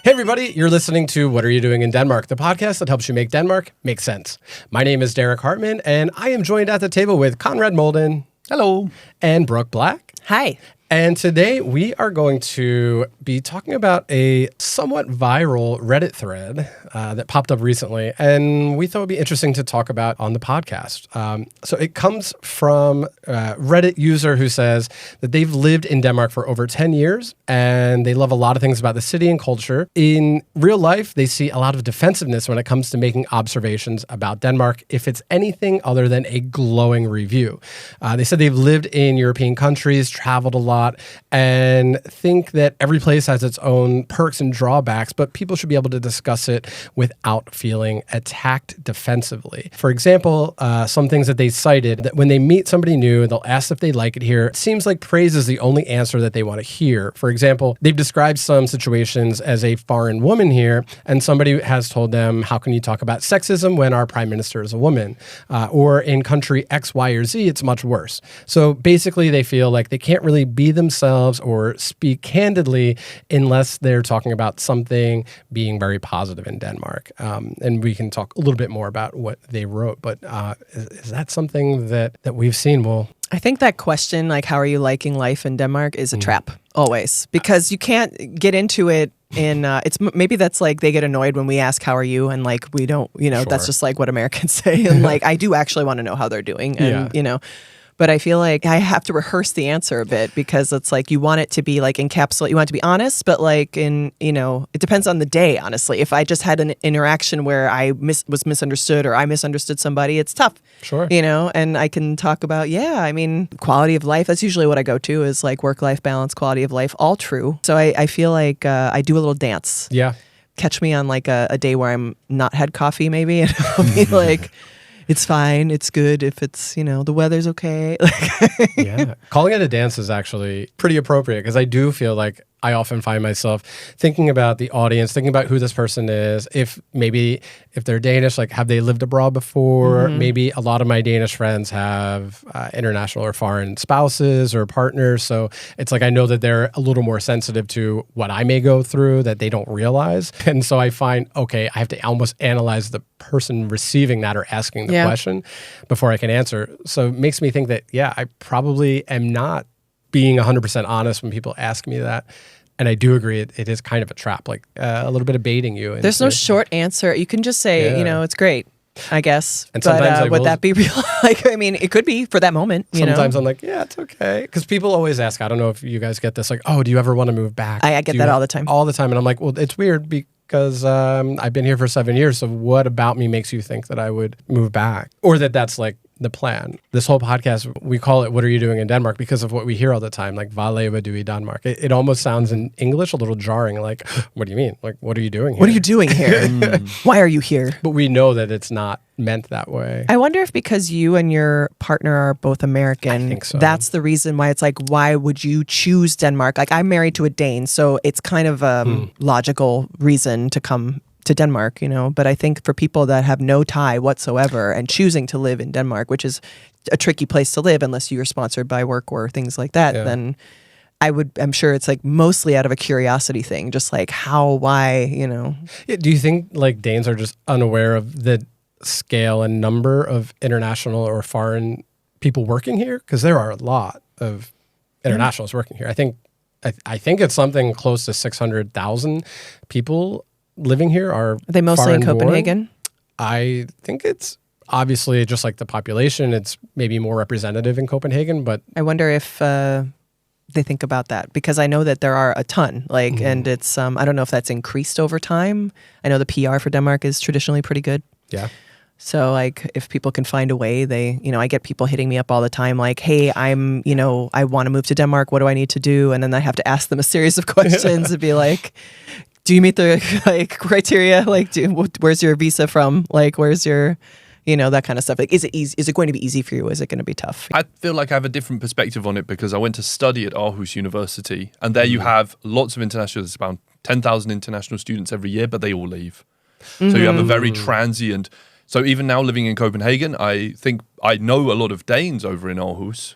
Hey everybody, you're listening to What Are You Doing in Denmark, the podcast that helps you make Denmark make sense. My name is Derek Hartman, and I am joined at the table with Conrad Molden. Hello. And Brooke Black. Hi. And today we are going to be talking about a somewhat viral Reddit thread that popped up recently, and we thought it would be interesting to talk about on the podcast. So it comes from a Reddit user who says that they've lived in Denmark for over 10 years, and they love a lot of things about the city and culture. In real life, they see a lot of defensiveness when it comes to making observations about Denmark, if it's anything other than a glowing review. They said they've lived in European countries, traveled a lot, and think that every place has its own perks and drawbacks, but people should be able to discuss it without feeling attacked defensively. For example, some things that they cited, that when they meet somebody new, they'll ask if they like it here. It seems like praise is the only answer that they want to hear. For example, they've described some situations as a foreign woman here, and somebody has told them, how can you talk about sexism when our prime minister is a woman? Or in country X, Y, or Z, it's much worse. So basically, they feel like they can't really be themselves or speak candidly unless they're talking about something being very positive in Denmark. And we can talk a little bit more about what they wrote, but is that something that we've seen? Well, I think that question, like, how are you liking life in Denmark, is a trap, always. Because you can't get into it in, maybe that's like they get annoyed when we ask, how are you? And like, we don't, sure. That's just like what Americans say. And like, I do actually want to know how they're doing. And, but I feel like I have to rehearse the answer a bit because it's like you want it to be like encapsulate, you want it to be honest, but like it depends on the day, honestly. If I just had an interaction where I was misunderstood or I misunderstood somebody, it's tough. Sure. And I can talk about, quality of life. That's usually what I go to is like work-life balance, quality of life, all true. So I feel like I do a little dance. Yeah. Catch me on like a day where I'm not had coffee maybe, and I'll be like... It's fine. It's good if it's, the weather's okay. Yeah. Calling it a dance is actually pretty appropriate because I do feel like I often find myself thinking about the audience, thinking about who this person is. If they're Danish, like have they lived abroad before? Mm-hmm. Maybe a lot of my Danish friends have international or foreign spouses or partners. So it's like I know that they're a little more sensitive to what I may go through that they don't realize. And so I find, okay, I have to almost analyze the person receiving that or asking the question before I can answer. So it makes me think that, I probably am not being 100% honest when people ask me that. And I do agree it is kind of a trap, like a little bit of baiting you. There's no short answer. You can just say, it's great, I guess. And sometimes would that be real? It could be for that moment. Sometimes I'm like, it's okay. Because people always ask, I don't know if you guys get this, like, oh, do you ever want to move back? I get that all the time. All the time. And I'm like, well, it's weird because I've been here for 7 years. So what about me makes you think that I would move back? Or that's like the plan. This whole podcast, we call it What Are You Doing in Denmark? Because of what we hear all the time, like, Hvad laver du i Danmark? It almost sounds in English a little jarring, like, what do you mean? Like, what are you doing here? What are you doing here? Why are you here? But we know that it's not meant that way. I wonder if because you and your partner are both American, I think so. That's the reason why it's like, why would you choose Denmark? Like, I'm married to a Dane, so it's kind of a logical reason to come to Denmark, but I think for people that have no tie whatsoever and choosing to live in Denmark, which is a tricky place to live unless you're sponsored by work or things like that, then I'm sure it's like mostly out of a curiosity thing, just like how, why, Yeah, do you think like Danes are just unaware of the scale and number of international or foreign people working here? Because there are a lot of internationals working here. I think it's something close to 600,000 people living here. Are they mostly in Copenhagen? I think it's obviously just like the population. It's maybe more representative in Copenhagen, but I wonder if they think about that because I know that there are a ton. And it's I don't know if that's increased over time. I know the PR for Denmark is traditionally pretty good. Yeah. So like if people can find a way, they, I get people hitting me up all the time like, hey, I'm, I want to move to Denmark. What do I need to do? And then I have to ask them a series of questions and be like, do you meet the criteria? Like, where's your visa from? Like, where's your, that kind of stuff. Like, is it easy? Is it going to be easy for you? Is it going to be tough? I feel like I have a different perspective on it because I went to study at Aarhus University, and there you have lots of international. There's about 10,000 international students every year, but they all leave. So you have a very transient. So even now living in Copenhagen, I think I know a lot of Danes over in Aarhus,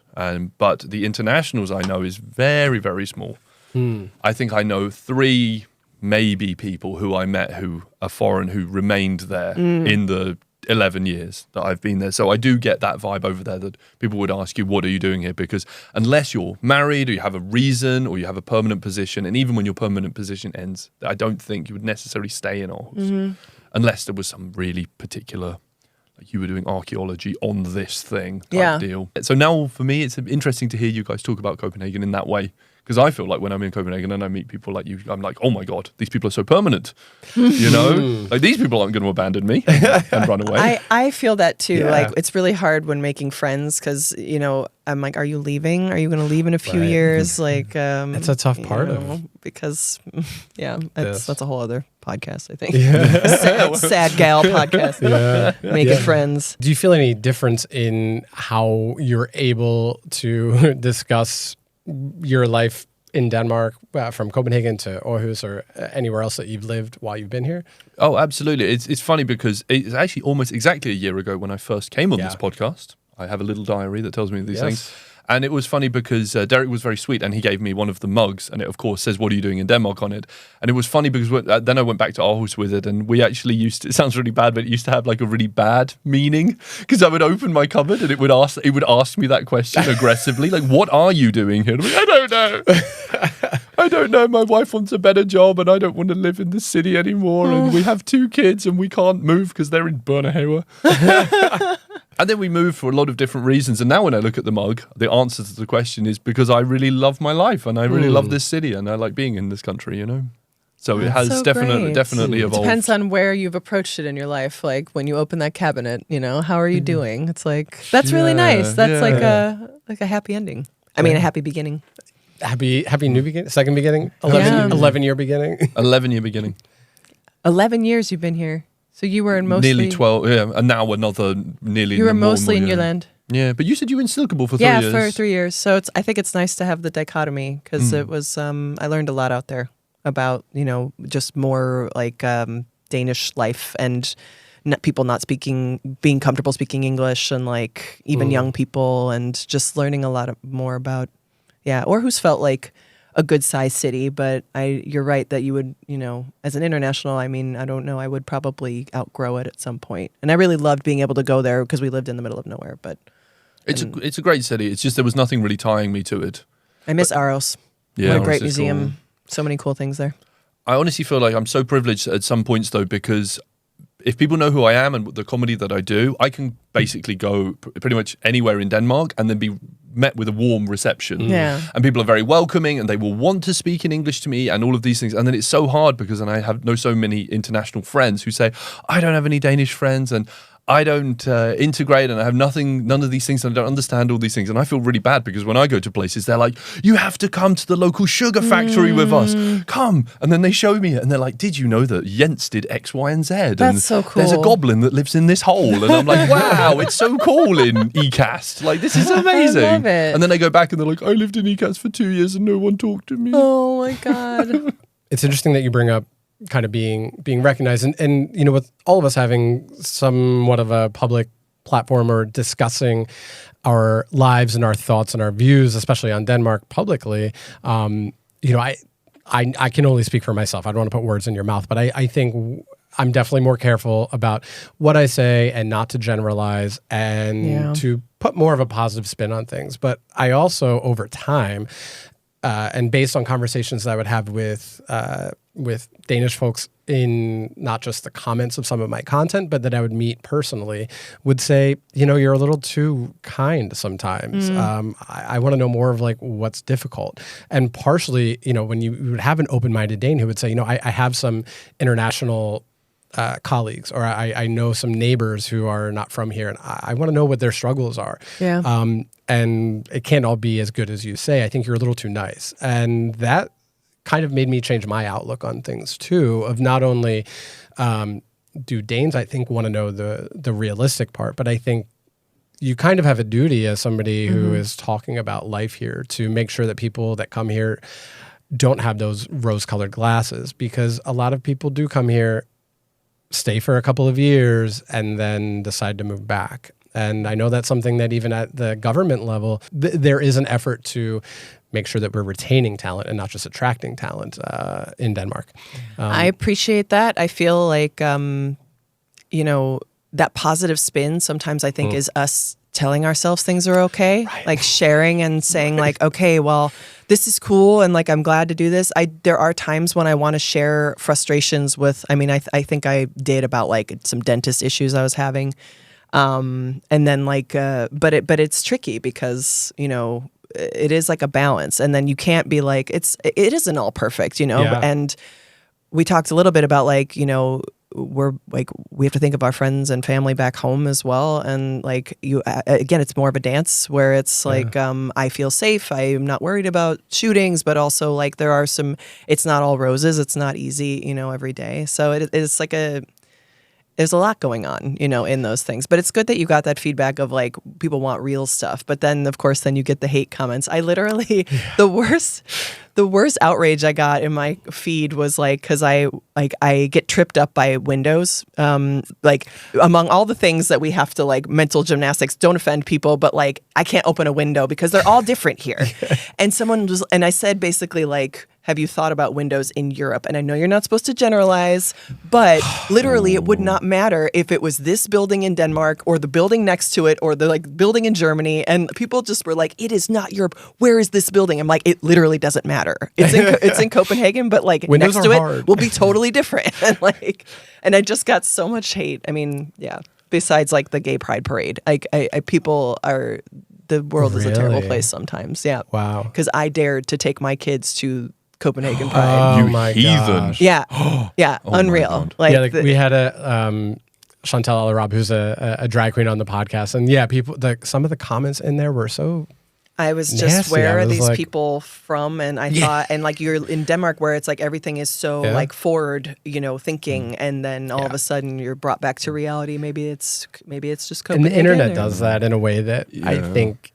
but the internationals I know is very, very small. I think I know 3 maybe people who I met who are foreign who remained there in the 11 years that I've been there. So I do get that vibe over there that people would ask you, what are you doing here? Because unless you're married or you have a reason or you have a permanent position, and even when your permanent position ends, I don't think you would necessarily stay in Aarhus unless there was some really particular, like you were doing archaeology on this thing type deal. So now for me, it's interesting to hear you guys talk about Copenhagen in that way. Because I feel like when I'm in Copenhagen and I meet people like you, I'm like, oh my God, these people are so permanent. You know, like these people aren't going to abandon me and run away. I feel that too. Yeah. Like it's really hard when making friends because, you know, I'm like, are you leaving? Are you going to leave in a few years? Like, it's a tough part of because, that's a whole other podcast, I think. Yeah. sad gal podcast. Making friends. Do you feel any difference in how you're able to discuss your life in Denmark from Copenhagen to Aarhus or anywhere else that you've lived while you've been here? Oh, absolutely. It's funny because it's actually almost exactly a year ago when I first came on this podcast. I have a little diary that tells me these things. And it was funny because Derek was very sweet and he gave me one of the mugs and it, of course, says, what are you doing in Denmark on it? And it was funny because then I went back to Aarhus with it and we actually used to, it sounds really bad, but it used to have like a really bad meaning because I would open my cupboard and it would ask me that question aggressively, like, what are you doing here? And I'm like, I don't know. I don't know. My wife wants a better job and I don't want to live in the city anymore. And we have 2 kids and we can't move because they're in Børnehave. And then we moved for a lot of different reasons. And now when I look at the mug, the answer to the question is because I really love my life and I really love this city and I like being in this country, you know? So it has so definitely It evolved. depends on where you've approached it in your life. Like when you open that cabinet, you know, how are you doing? It's like, that's really nice. That's like a happy ending. I mean, a happy beginning. Happy new beginning, second beginning, 11-year beginning. 11-year beginning. 11 years you've been here. So you were in mostly... Nearly 12, and now another nearly... You were more mostly in year. Jylland. Yeah, but you said you were in Silkeborg for 3 years. Yeah, for 3 years. So I think it's nice to have the dichotomy because it was... I learned a lot out there about, you know, just more like Danish life and people not being comfortable speaking English and like even young people and just learning a lot more about... Yeah, Aarhus felt like a good-sized city, but you're right that you would, you know, as an international, I mean, I don't know, I would probably outgrow it at some point. And I really loved being able to go there because we lived in the middle of nowhere, but... It's a great city. It's just there was nothing really tying me to it. I miss Aarhus. Yeah, what a great Aarhus is museum. cool. So many cool things there. I honestly feel like I'm so privileged at some points, though, because if people know who I am and the comedy that I do, I can basically go pretty much anywhere in Denmark and then be met with a warm reception. Yeah. And people are very welcoming and they will want to speak in English to me and all of these things. And then it's so hard because then I know so many international friends who say, I don't have any Danish friends and I don't integrate and I have none of these things and I don't understand all these things. And I feel really bad because when I go to places, they're like, you have to come to the local sugar factory with us. Come. And then they show me it and they're like, did you know that Jens did X, Y, and Z? That's and so cool. There's a goblin that lives in this hole. And I'm like, wow, it's so cool in ECAST. Like, this is amazing. I love it. And then they go back and they're like, I lived in ECAST for 2 years and no one talked to me. Oh my God. It's interesting that you bring up kind of being recognized and you know, with all of us having somewhat of a public platform or discussing our lives and our thoughts and our views, especially on Denmark publicly, you know, I can only speak for myself. I don't want to put words in your mouth, but I think I'm definitely more careful about what I say and not to generalize and to put more of a positive spin on things. But I also, over time, and based on conversations that I would have with Danish folks in not just the comments of some of my content, but that I would meet personally, would say, you know, you're a little too kind sometimes. I want to know more of like what's difficult. And partially, you know, when you would have an open-minded Dane who would say, you know, I have some international colleagues, or I know some neighbors who are not from here, and I want to know what their struggles are. Yeah. And it can't all be as good as you say. I think you're a little too nice. And that kind of made me change my outlook on things too, of not only do Danes, I think, want to know the realistic part, but I think you kind of have a duty as somebody who is talking about life here to make sure that people that come here don't have those rose-colored glasses, because a lot of people do come here, stay for a couple of years, and then decide to move back. And I know that's something that even at the government level, there is an effort to make sure that we're retaining talent and not just attracting talent in Denmark. I appreciate that. I feel like, that positive spin sometimes I think is us telling ourselves things are okay, like sharing and saying like, okay, well, this is cool. And like, I'm glad to do this. There are times when I want to share frustrations with, I think I did about like some dentist issues I was having. And then like, but it's tricky because, it is like a balance, and then you can't be like, it isn't all perfect, and we talked a little bit about like, we're like, we have to think of our friends and family back home as well. And like again, it's more of a dance where it's like, I feel safe. I'm not worried about shootings, but also like it's not all roses. It's not easy, every day. So it's like there's a lot going on, in those things. But it's good that you got that feedback of like people want real stuff. But then, of course, then you get the hate comments. I literally, the worst outrage I got in my feed was like, because I get tripped up by windows. Like among all the things that we have to like mental gymnastics, don't offend people, but like I can't open a window because they're all different here. And I said basically like, have you thought about windows in Europe? And I know you're not supposed to generalize, but literally it would not matter if it was this building in Denmark or the building next to it or the like building in Germany. And people just were like, it is not Europe. Where is this building? I'm like, it literally doesn't matter. It's in Copenhagen, but like windows next to hard. it will be totally different. And I just got so much hate. I mean, yeah. Besides like the gay pride parade, the world is a terrible place sometimes. Yeah. Wow. Because I dared to take my kids to Copenhagen Pride. You my heathen. gosh. Yeah. Yeah. Oh my Unreal. God. We had a Chantal Alarab, who's a drag queen on the podcast, and yeah, some of the comments in there were so. I was just, nasty. where I are was these like, people from? And I thought, and like you're in Denmark where it's like everything is so like forward, thinking, and then all of a sudden you're brought back to reality. Maybe it's just Copenhagen. And the internet does that in a way that I think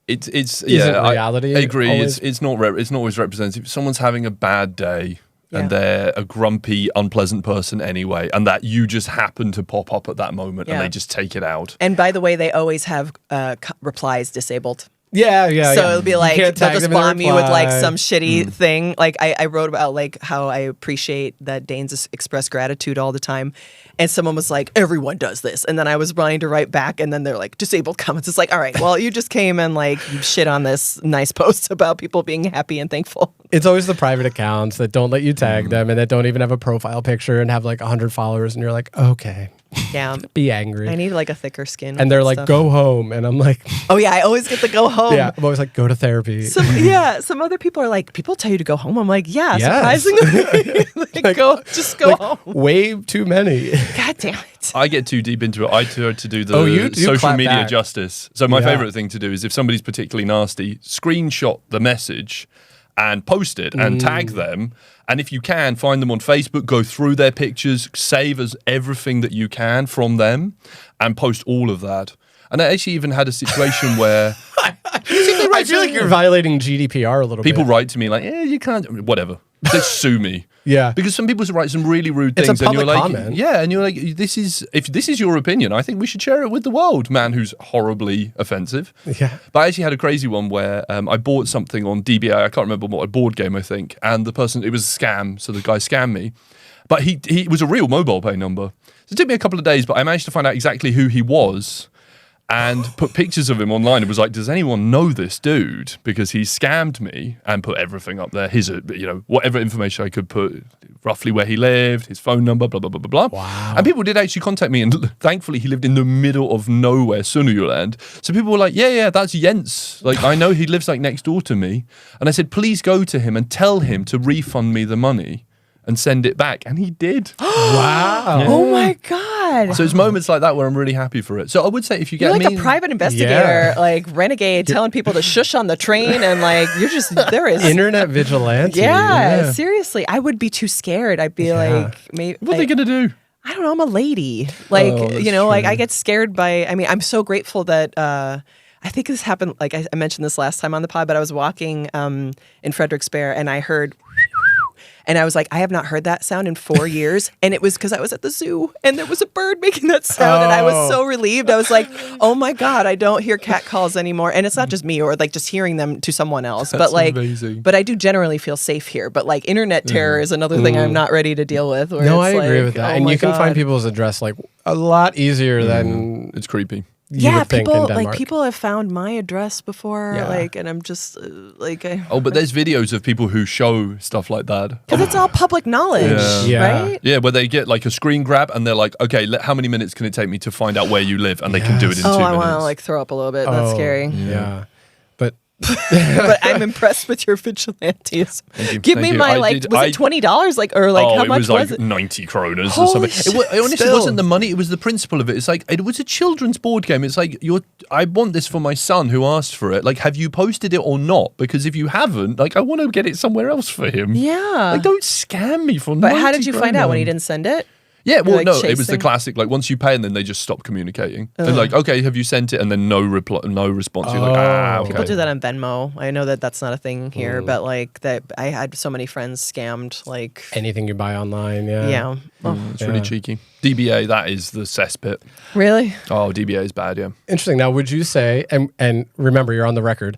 it's isn't reality. I agree. Always. It's not always representative. If someone's having a bad day and they're a grumpy, unpleasant person anyway, and that you just happen to pop up at that moment and they just take it out. And by the way, they always have replies disabled. Yeah. So it'll be like, they'll just bomb you with like some shitty Mm. thing. Like I wrote about like how I appreciate that Danes express gratitude all the time. And someone was like, everyone does this. And then I was wanting to write back, and then they're like, disabled comments. It's like, all right, well, you just came and like you shit on this nice post about people being happy and thankful. It's always the private accounts that don't let you tag them and that don't even have a profile picture and have like 100 followers, and you're like, okay. Yeah. Be angry. I need like a thicker skin. And they're like, go home. And I'm like, oh yeah, I always get the go home. yeah, I'm always like, go to therapy. Some other people are like, people tell you to go home. I'm like, yeah, Yes. surprisingly. like, just go home. Way too many. God damn it. I get too deep into it. I try to do the you social clap media back. justice. So my favorite thing to do is if somebody's particularly nasty, screenshot the message and post it and tag them. And if you can, find them on Facebook, go through their pictures, save as everything that you can from them, and post all of that. And I actually even had a situation where I feel like you're violating GDPR a little people bit. write to me like, you can't, whatever. Just sue me. Yeah. Because some people write some really rude It's things. a And you're public like, comment. yeah, and you're like, if this is your opinion, I think we should share it with the world, man who's horribly offensive. Yeah. But I actually had a crazy one where I bought something on DBA, I can't remember what, a board game, I think, and the person, it was a scam, so the guy scammed me. But he was a real mobile pay number. So it took me a couple of days, but I managed to find out exactly who he was and put pictures of him online. It was like, does anyone know this dude? Because he scammed me, and put everything up there. His, whatever information I could put, roughly where he lived, his phone number, blah, blah, blah, blah, blah. Wow. And people did actually contact me, and thankfully he lived in the middle of nowhere, Sunderland. So people were like, yeah, that's Jens. Like, I know he lives like next door to me. And I said, please go to him and tell him to refund me the money and send it back. And he did. Wow. Yeah. Oh my God. So it's moments like that where I'm really happy for it. So I would say if you get You're like a private investigator, like renegade, telling people to shush on the train, and like you're just there is Internet vigilante. Yeah, seriously, I would be too scared. I'd be like, maybe what are they gonna do? I don't know. I'm a lady. Like that's like true. I get scared by. I mean, I'm so grateful that. I think this happened. Like I mentioned this last time on the pod, but I was walking in Frederiksberg and I heard. And I was like, I have not heard that sound in 4 years. And it was because I was at the zoo and there was a bird making that sound. And I was so relieved. I was like, oh my God, I don't hear cat calls anymore. And it's not just me or like just hearing them to someone else. That's but like, amazing. but I do generally feel safe here. But like internet terror is another thing I'm not ready to deal with. Where No, it's I agree like, with that. oh And my you can God. find people's address like a lot easier than It's creepy. you would think in people Denmark. people have found my address before, Yeah. like, and I'm just Oh, but there's videos of people who show stuff like that. because it's all public knowledge, Yeah. right? Yeah, where they get like a screen grab and they're like, okay, how many minutes can it take me to find out where you live? And they can do it in 2 Oh, minutes. I want to like throw up a little bit. That's scary. Yeah. But But I'm impressed with your vigilantism. you, Give thank me you. my I was it $20? Like, or like oh, how it much was like it? 90 kroners or Holy something. It honestly Still. wasn't the money, it was the principle of it. It's like, it was a children's board game. It's like, I want this for my son who asked for it. Like, have you posted it or not? Because if you haven't, like, I want to get it somewhere else for him. Yeah. Like, don't scam me for But 90 how did you find out when he kroner. didn't send it? Yeah, well, like no, it was the chasing? classic. Like once you pay, and then they just stop communicating. They're like, okay, have you sent it? And then no reply, no response. You're like, okay. People do that on Venmo. I know that that's not a thing here, but like that, I had so many friends scammed. Like anything you buy online, yeah. Oh, It's really cheeky. DBA, that is the cesspit. really? Oh, DBA is bad, yeah. Interesting. Now, would you say, and remember, you're on the record,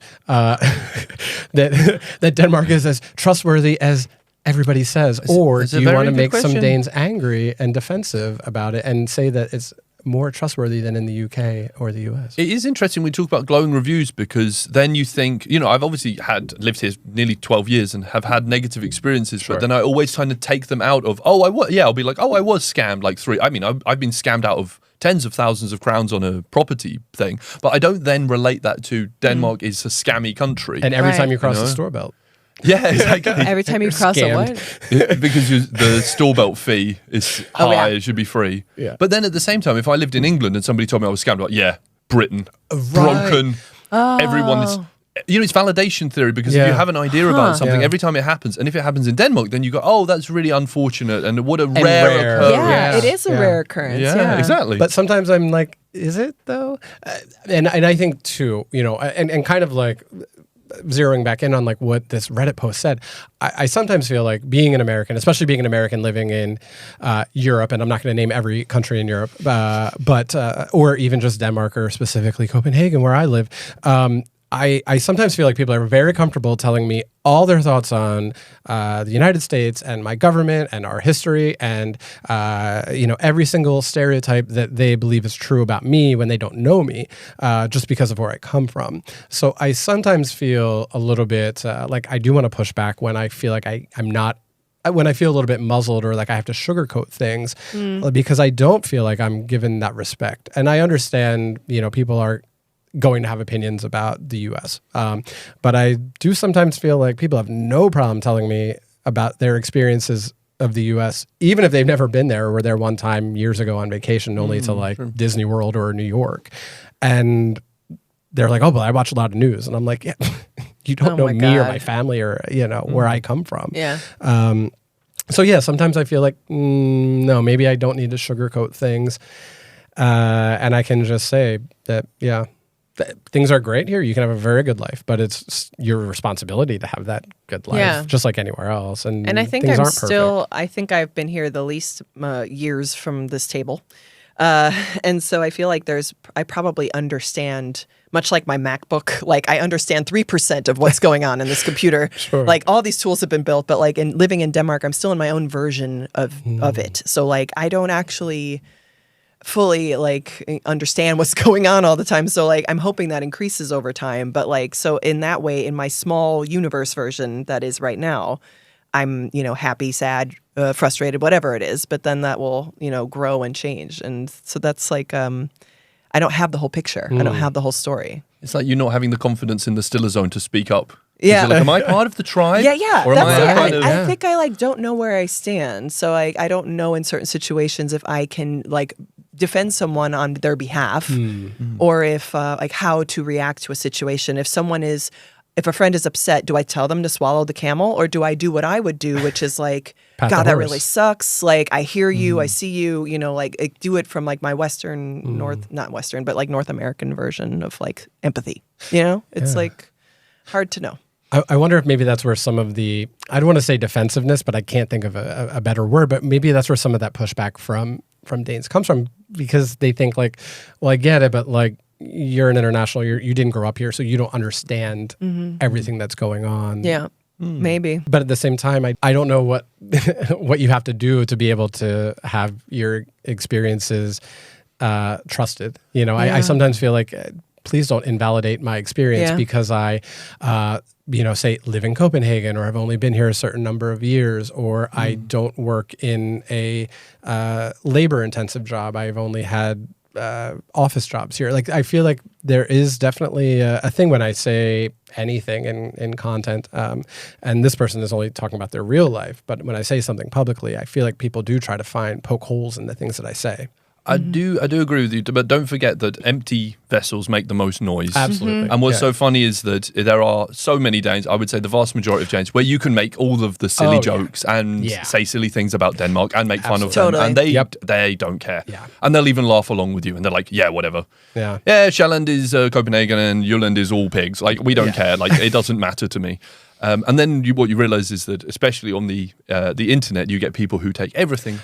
that Denmark is as trustworthy as everybody says, or it's a do you very want to good make some question. Danes angry and defensive about it and say that it's more trustworthy than in the UK or the US? It is interesting we talk about glowing reviews because then you think, I've obviously lived here nearly 12 years and have had negative experiences, but then I always kind of take them out of, I'll be like, I was scammed like I've been scammed out of tens of thousands of crowns on a property thing, but I don't then relate that to Denmark is a scammy country. And every Right. time you cross You the know? store belt. yeah, exactly. Every time you cross a Scammed. what? Because the store belt fee is high, Oh, yeah. it should be free. Yeah. But then at the same time, if I lived in England and somebody told me I was scammed, I'm like, yeah, Britain, broken, everyone is. It's validation theory because if Yeah. you have an idea about something, Yeah. every time it happens, and if it happens in Denmark, then you go, oh, that's really unfortunate, and what a rare rare. occurrence. Yeah, Yeah. it is a Yeah. rare occurrence. Yeah, Yeah, exactly. But sometimes I'm like, is it though? And I think too, and kind of like zeroing back in on like what this Reddit post said, I sometimes feel like being an American, especially being an American living in Europe, and I'm not going to name every country in Europe, but or even just Denmark or specifically Copenhagen where I live. I sometimes feel like people are very comfortable telling me all their thoughts on the United States and my government and our history and every single stereotype that they believe is true about me when they don't know me, just because of where I come from. So I sometimes feel a little bit like I do want to push back when I feel like I'm not. When I feel a little bit muzzled or like I have to sugarcoat things, because I don't feel like I'm given that respect. And I understand, people are going to have opinions about the U.S. But I do sometimes feel like people have no problem telling me about their experiences of the U.S., even if they've never been there or were there one time years ago on vacation, only to like Disney World or New York. And they're like, oh, but I watch a lot of news. And I'm like, yeah, you don't know my me or God. my family or, where I come from. Yeah. So yeah, sometimes I feel like, no, maybe I don't need to sugarcoat things. And I can just say that, yeah, things are great here. You can have a very good life, but it's your responsibility to have that good life, just like anywhere else. And I think things I'm aren't still. I think I've been here the least years from this table, and so I feel like I probably understand. Much like my MacBook, like I understand 3% of what's going on in this computer. Sure. Like all these tools have been built, but like in living in Denmark, I'm still in my own version of it. So like I don't actually fully like understand what's going on all the time. So like I'm hoping that increases over time. But like so in that way, in my small universe version that is right now, I'm happy, sad, frustrated, whatever it is. But then that will grow and change. And so that's like I don't have the whole picture. I don't have the whole story. It's like you're not having the confidence in the Stiller zone to speak up. 'Cause Yeah. you're like, am I part of the tribe? Yeah. Or am That's I it. kind of... I think I like don't know where I stand. So I don't know in certain situations if I can like defend someone on their behalf or if like how to react to a situation. If a friend is upset, do I tell them to swallow the camel or do I do what I would do, which is like, Pat God, the that horse. really sucks. Like I hear you, I see you, like do it from like my Western not Western, but like North American version of like empathy. It's like hard to know. I wonder if maybe that's where some of the, I don't want to say defensiveness, but I can't think of a better word, but maybe that's where some of that pushback from Danes comes from, because they think like, well, I get it, but like, you're an international, you didn't grow up here, so you don't understand everything that's going on. Yeah, maybe. But at the same time, I don't know what what you have to do to be able to have your experiences trusted. You know, I sometimes feel like, please don't invalidate my experience because I, say live in Copenhagen, or I've only been here a certain number of years, or I don't work in a labor-intensive job. I've only had office jobs here. Like, I feel like there is definitely a thing when I say anything in content, and this person is only talking about their real life, but when I say something publicly, I feel like people do try to poke holes in the things that I say. I do agree with you, but don't forget that empty vessels make the most noise. Absolutely. And what's so funny is that there are so many Danes, I would say the vast majority of Danes, where you can make all of the silly jokes and say silly things about Denmark and make fun of them. And they don't care. Yeah. And they'll even laugh along with you. And they're like, yeah, whatever. Yeah, Sjælland is Copenhagen and Jylland is all pigs. Like, we don't care. Like, it doesn't matter to me. And then what you realize is that, especially on the internet, you get people who take everything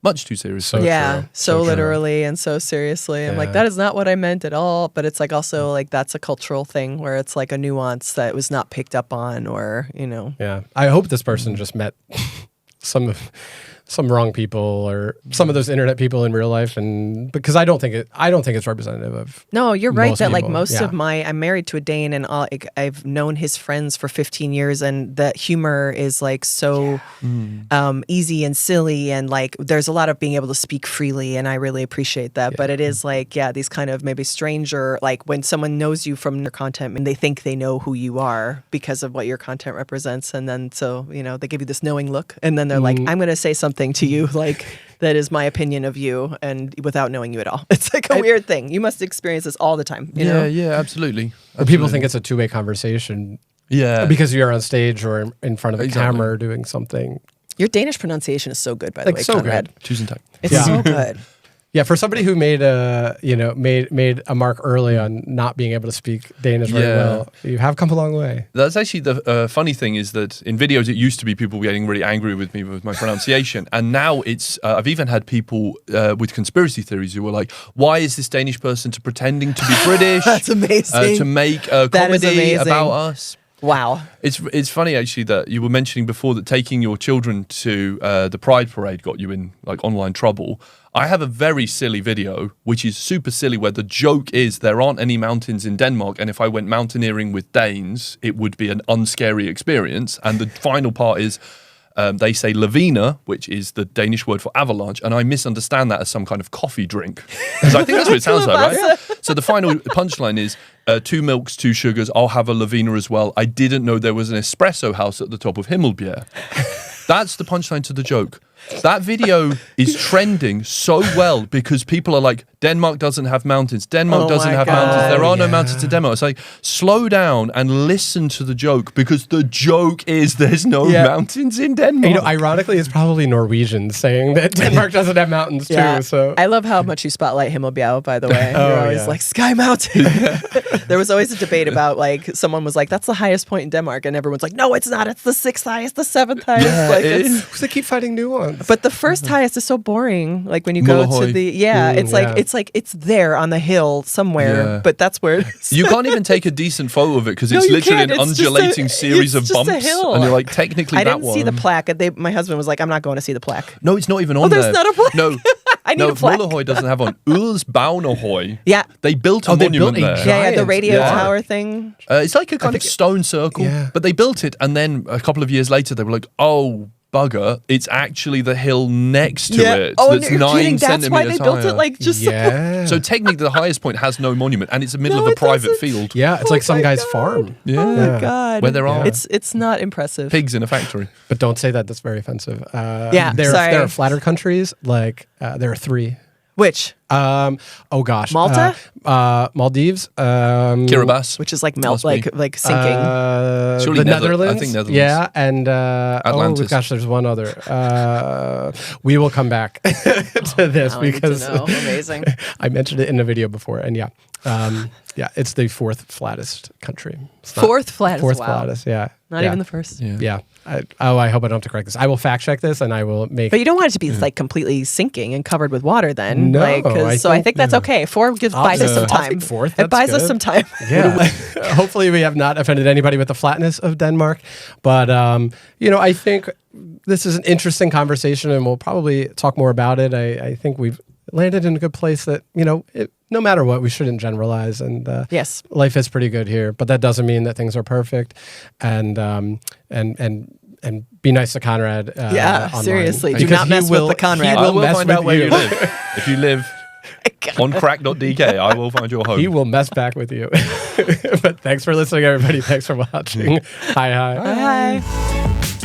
much too seriously. So literally and so seriously. I'm like, that is not what I meant at all. But it's like also like that's a cultural thing where it's like a nuance that was not picked up on, or, you know. Yeah. I hope this person just met some wrong people, or some of those internet people in real life, and because I don't think it's representative of. No, you're right that like most of I'm married to a Dane, and I've known his friends for 15 years, and the humor is like so easy and silly, and like there's a lot of being able to speak freely, and I really appreciate that. But it is like these kind of maybe stranger, like when someone knows you from your content and they think they know who you are because of what your content represents, and then so they give you this knowing look, and then they're like, I'm going to say something to you like that is my opinion of you, and without knowing you at all. It's like a weird thing. You must experience this all the time. You know? Yeah, absolutely. People think it's a two-way conversation. Yeah, because you're on stage or in front of a camera doing something. Your Danish pronunciation is so good, by the way, Conrad. Tusind tak. It's so good. Yeah, for somebody who made a mark early on not being able to speak Danish very well, you have come a long way. That's actually the funny thing is that in videos it used to be people getting really angry with me with my pronunciation, and now it's I've even had people with conspiracy theories who were like, "Why is this Danish person pretending to be British? That's amazing. To make a comedy about us." Wow. It's funny actually that you were mentioning before that taking your children to the Pride Parade got you in like online trouble. I have a very silly video, which is super silly, where the joke is there aren't any mountains in Denmark, and if I went mountaineering with Danes, it would be an unscary experience. And the final part is they say lavina, which is the Danish word for avalanche, and I misunderstand that as some kind of coffee drink. Because I think that's what it sounds like, right? So the final punchline is, 2 milks, 2 sugars, I'll have a lavina as well. I didn't know there was an espresso house at the top of Himmelbjerg. That's the punchline to the joke. That video is trending so well because people are like, Denmark doesn't have mountains. Denmark doesn't have mountains. There are no mountains in Denmark. It's like, slow down and listen to the joke, because the joke is there's no mountains in Denmark. Ironically, it's probably Norwegians saying that Denmark doesn't have mountains too. So I love how much you spotlight Himmelbjerg, by the way. You're always like, Sky Mountain. There was always a debate about like, someone was like, that's the highest point in Denmark. And everyone's like, no, it's not. It's the 6th highest, the 7th highest. Yeah, like, because they keep finding new ones. But the first highest is so boring. Like when you go to the it's there on the hill somewhere, but that's where it is. You can't even take a decent photo of it because it's literally an undulating series of bumps, and you're like, technically I didn't see the plaque. My husband was like, I'm not going to see the plaque. No, it's not even on there. There's not a plaque. No. I need a plaque. Møllehoy doesn't have one. Udsbagnerhøj. Yeah. They built a monument there. Yeah, the radio tower thing. It's like a kind of stone circle, but they built it, and then a couple of years later they were like, oh, bugger, it's actually the hill next to it. Oh, that's 9 centimeters higher. That's why they built it like just So technically the highest point has no monument, and it's the middle of a private field. Yeah, it's like some guy's farm. Yeah. Oh my God. Where there are it's not impressive. Pigs in a factory. But don't say that, that's very offensive. There are flatter countries, like there are 3. Which? Oh gosh, Malta? Maldives, Kiribati. Which is like Must be. like sinking. Surely the Netherlands. Netherlands. I think Netherlands. Yeah, and Atlantis. gosh, there's one other. We will come back to this Now I need to because know. Amazing. I mentioned it in a video before, and yeah, it's the fourth flattest country. It's not- Fourth flattest. Fourth Wow. flattest. Yeah, Not yeah. even the first. Yeah. I hope I don't have to correct this. I will fact check this, and I will make. But you don't want it to be like completely sinking and covered with water then. No, Like, I think that's okay. 4 buys us some I'll time. take fourth. It That's buys us good. some time. Yeah. Hopefully, we have not offended anybody with the flatness of Denmark. But, I think this is an interesting conversation, and we'll probably talk more about it. I think we've landed in a good place that, no matter what, we shouldn't generalize. And Yes. life is pretty good here. But that doesn't mean that things are perfect. And be nice to Conrad. Yeah, online. seriously. Do Because not he mess will- with the Conrad. he I will will mess find with out where you you. live. If you live on crack.dk, I will find your home. He will mess back with you. But thanks for listening, everybody. Thanks for watching. Hi. Bye.